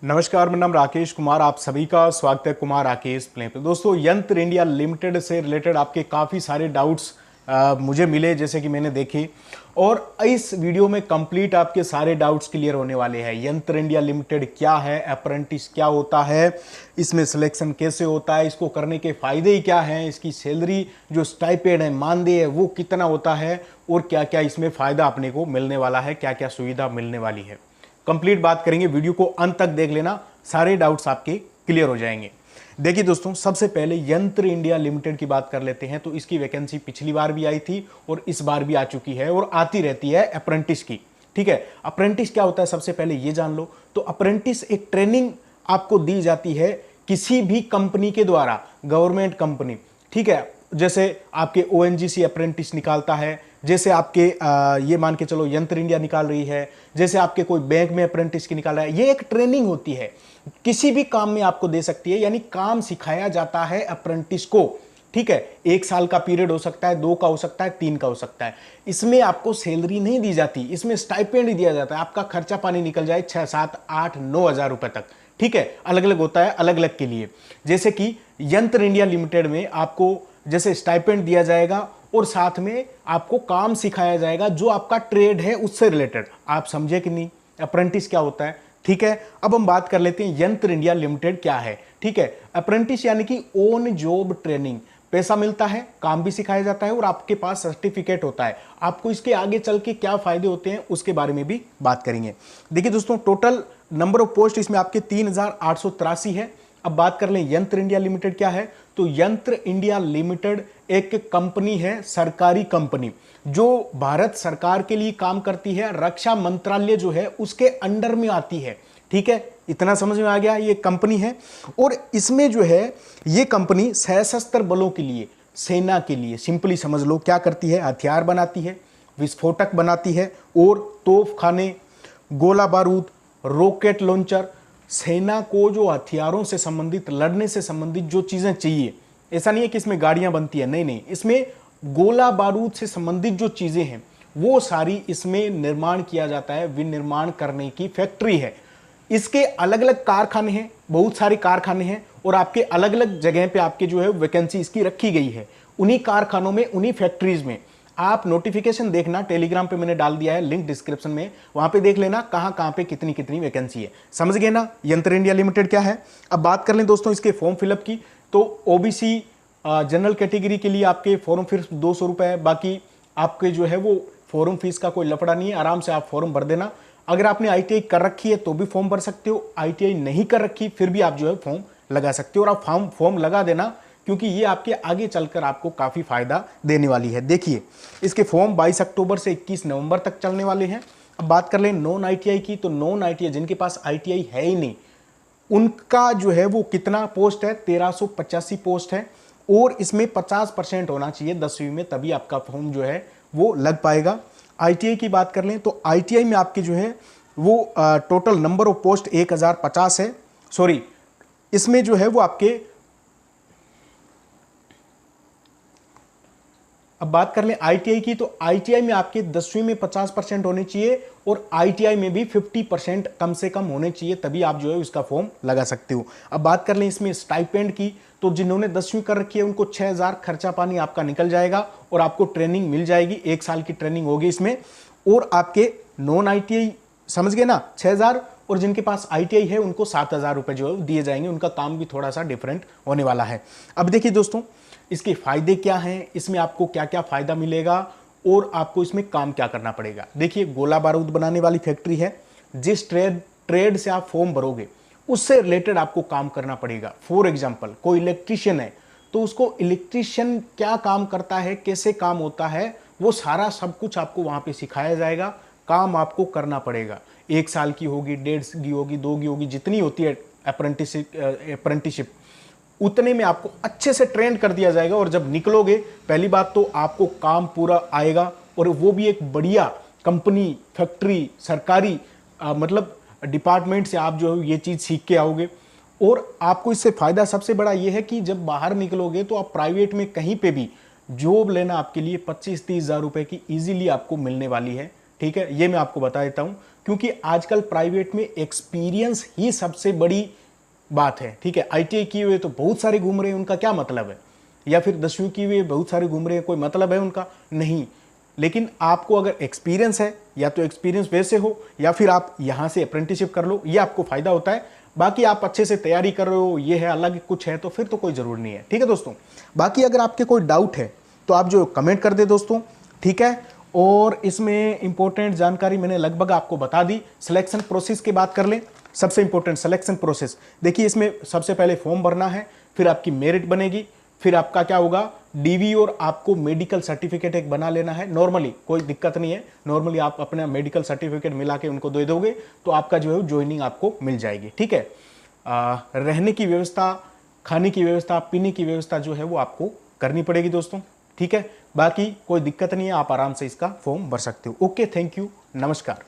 नमस्कार, मेरा नाम राकेश कुमार, आप सभी का स्वागत है कुमार राकेश प्ले पे। दोस्तों, यंत्र इंडिया लिमिटेड से रिलेटेड आपके काफ़ी सारे डाउट्स मुझे मिले, जैसे कि मैंने देखे, और इस वीडियो में कंप्लीट आपके सारे डाउट्स क्लियर होने वाले हैं। यंत्र इंडिया लिमिटेड क्या है, अप्रेंटिस क्या होता है, इसमें सिलेक्शन कैसे होता है, इसको करने के फ़ायदे ही क्या हैं, इसकी सैलरी जो स्टाइपेंड है, मानदेय है, वो कितना होता है, और क्या क्या इसमें फ़ायदा अपने को मिलने वाला है, क्या क्या सुविधा मिलने वाली है। कंप्लीट बात करेंगे, वीडियो को अंत तक देख लेना, सारे डाउट्स आपके क्लियर हो जाएंगे। देखिए दोस्तों, सबसे पहले यंत्र इंडिया लिमिटेड की बात कर लेते हैं। तो इसकी वैकेंसी पिछली बार भी आई थी और इस बार भी आ चुकी है और आती रहती है अप्रेंटिस की। ठीक है, अप्रेंटिस क्या होता है सबसे पहले ये जान लो। तो अप्रेंटिस एक ट्रेनिंग आपको दी जाती है किसी भी कंपनी के द्वारा, गवर्नमेंट कंपनी, ठीक है, जैसे आपके ओएनजीसी अप्रेंटिस निकालता है, जैसे आपके ये मान के चलो यंत्र इंडिया निकाल रही है, जैसे आपके कोई बैंक में अप्रेंटिस की निकाल रहा है। ये एक ट्रेनिंग होती है, किसी भी काम में आपको दे सकती है, यानी काम सिखाया जाता है अप्रेंटिस को। ठीक है, 1 साल का पीरियड हो सकता है, 2 का हो सकता है, 3 का हो सकता है। इसमें आपको सैलरी नहीं दी जाती, इसमें स्टाइपेंड दिया जाता है। आपका खर्चा पानी निकल जाए 6, 7, 8, 9 हज़ार रुपए तक। ठीक है, अलग अलग होता है, अलग अलग के लिए। जैसे कि यंत्र इंडिया लिमिटेड में आपको जैसे स्टाइपेंड दिया जाएगा और साथ में आपको काम सिखाया जाएगा जो आपका ट्रेड है उससे रिलेटेड। आप समझे कि नहीं, अप्रेंटिस क्या होता है। ठीक है, अब हम बात कर लेते हैं यंत्र इंडिया लिमिटेड क्या है। ठीक है, अप्रेंटिस यानी कि ऑन जॉब ट्रेनिंग, पैसा मिलता है, काम भी सिखाया जाता है और आपके पास सर्टिफिकेट होता है। आपको इसके आगे चल के क्या फायदे होते हैं उसके बारे में भी बात करेंगे। देखिए दोस्तों, टोटल नंबर ऑफ पोस्ट इसमें आपके 3883 है। अब बात कर लें यंत्र इंडिया लिमिटेड क्या है। तो यंत्र इंडिया लिमिटेड एक कंपनी है, सरकारी कंपनी, जो भारत सरकार के लिए काम करती है। रक्षा मंत्रालय जो है उसके अंडर में आती है। ठीक है, इतना समझ में आ गया, ये कंपनी है। और इसमें जो है ये कंपनी सशस्त्र बलों के लिए, सेना के लिए, सिंपली समझ लो क्या करती है, हथियार बनाती है, विस्फोटक बनाती है और तोप खाने, गोला बारूद, रॉकेट लॉन्चर, सेना को जो हथियारों से संबंधित, लड़ने से संबंधित जो चीजें चाहिए, ऐसा नहीं है कि इसमें गाड़ियां बनती है, नहीं, इसमें गोला बारूद से संबंधित जो चीजें हैं वो सारी इसमें निर्माण किया जाता है। विनिर्माण करने की फैक्ट्री है। इसके अलग अलग कारखाने हैं, बहुत सारे कारखाने हैं, और आपके अलग अलग जगह पे आपके जो है वैकेंसी इसकी रखी गई है। उन्हीं कारखानों में, उन्हीं फैक्ट्रीज में आप नोटिफिकेशन देखना, टेलीग्राम पे मैंने डाल दिया है, लिंक डिस्क्रिप्शन में, वहां पे देख लेना कहां कहां पे कितनी कितनी वैकेंसी है। समझ गए ना यंत्र इंडिया लिमिटेड क्या है। अब बात कर लें दोस्तों इसके फॉर्म फिलअप की। तो ओबीसी जनरल कैटेगरी के लिए आपके फॉर्म फीस 200 रुपए है। बाकी आपके जो है वो फॉर्म फीस का कोई लफड़ा नहीं है, आराम से आप फॉर्म भर देना। अगर आपने आईटीआई कर रखी है तो भी फॉर्म भर सकते हो, आईटीआई नहीं कर रखी फिर भी आप जो है फॉर्म लगा सकते हो। और आप फॉर्म लगा देना, क्योंकि ये आपके आगे चलकर आपको काफ़ी फायदा देने वाली है। देखिए, इसके फॉर्म 22 अक्टूबर से 21 नवंबर तक चलने वाले हैं। अब बात कर लें नॉन आईटीआई की। तो नॉन आईटीआई जिनके पास आईटीआई है ही नहीं, उनका जो है वो कितना पोस्ट है, 1385 पोस्ट है। और इसमें 50% होना चाहिए 10वीं में, तभी आपका फॉर्म जो है वो लग पाएगा। आईटीआई की बात कर लें तो आईटीआई में आपके जो है वो टोटल नंबर ऑफ पोस्ट 1050 है। सॉरी, इसमें जो है वो आपके, अब बात कर लें आईटीआई की। तो आईटीआई में आपके 10वीं में 50% होने चाहिए और आईटीआई में भी 50% कम से कम होने चाहिए, तभी आप जो है उसका फॉर्म लगा सकते हो। अब बात कर लें इसमें स्टाइपेंड की। तो जिन्होंने 10वीं कर रखी है उनको 6000 खर्चा पानी आपका निकल जाएगा और आपको ट्रेनिंग मिल जाएगी, 1 साल की ट्रेनिंग होगी इसमें। और आपके नॉन आईटीआई, समझ गए ना, 6000, और जिनके पास आईटीआई है उनको 7000 रुपए जो है दिए जाएंगे। उनका काम भी थोड़ा सा डिफरेंट होने वाला है। अब देखिए दोस्तों, इसके फायदे क्या हैं, इसमें आपको क्या क्या फायदा मिलेगा और आपको इसमें काम क्या करना पड़ेगा। देखिए, गोला बारूद बनाने वाली फैक्ट्री है। जिस ट्रेड से आप फॉर्म भरोगे उससे रिलेटेड आपको काम करना पड़ेगा। फॉर एग्जाम्पल, कोई इलेक्ट्रीशियन है तो उसको इलेक्ट्रीशियन क्या काम करता है, कैसे काम होता है, वो सारा सब कुछ आपको वहां पे सिखाया जाएगा। काम आपको करना पड़ेगा। 1 साल की होगी, 1.5 की होगी, 2 की होगी, जितनी होती है अप्रेंटिसशिप, उतने में आपको अच्छे से ट्रेन कर दिया जाएगा। और जब निकलोगे, पहली बात तो आपको काम पूरा आएगा, और वो भी एक बढ़िया कंपनी, फैक्ट्री, सरकारी मतलब डिपार्टमेंट से आप जो है ये चीज़ सीख के आओगे। और आपको इससे फ़ायदा सबसे बड़ा ये है कि जब बाहर निकलोगे तो आप प्राइवेट में कहीं पे भी जॉब लेना आपके लिए 25-30 हज़ार रुपये की ईजिली आपको मिलने वाली है। ठीक है, ये मैं आपको बता देता हूँ। क्योंकि आजकल प्राइवेट में एक्सपीरियंस ही सबसे बड़ी बात है। ठीक है, ITI किए हुए तो बहुत सारे घूम रहे हैं, उनका क्या मतलब है? या फिर 10वीं किए हुए बहुत सारे घूम रहे हैं, कोई मतलब है उनका? नहीं। लेकिन आपको अगर एक्सपीरियंस है, या तो एक्सपीरियंस वैसे हो या फिर आप यहाँ से अप्रेंटिसशिप कर लो, ये आपको फायदा होता है। बाकी आप अच्छे से तैयारी कर रहे हो, ये है अलग कुछ है, तो फिर तो कोई ज़रूर नहीं है। ठीक है दोस्तों, बाकी अगर आपके कोई डाउट है तो आप जो कमेंट कर दे दोस्तों। ठीक है, और इसमें इंपॉर्टेंट जानकारी मैंने लगभग आपको बता दी। सिलेक्शन प्रोसेस की बात कर लें। सबसे इंपॉर्टेंट सिलेक्शन प्रोसेस देखिए, इसमें सबसे पहले फॉर्म भरना है, फिर आपकी मेरिट बनेगी, फिर आपका क्या होगा, DV और आपको मेडिकल सर्टिफिकेट एक बना लेना है। नॉर्मली कोई दिक्कत नहीं है, नॉर्मली आप अपना मेडिकल सर्टिफिकेट मिला के उनको दे दोगे तो आपका जो है ज्वाइनिंग आपको मिल जाएगी। ठीक है, रहने की व्यवस्था, खाने की व्यवस्था, पीने की व्यवस्था जो है वो आपको करनी पड़ेगी दोस्तों। ठीक है, बाकी कोई दिक्कत नहीं है, आप आराम से इसका फॉर्म भर सकते हो। ओके, थैंक यू, नमस्कार।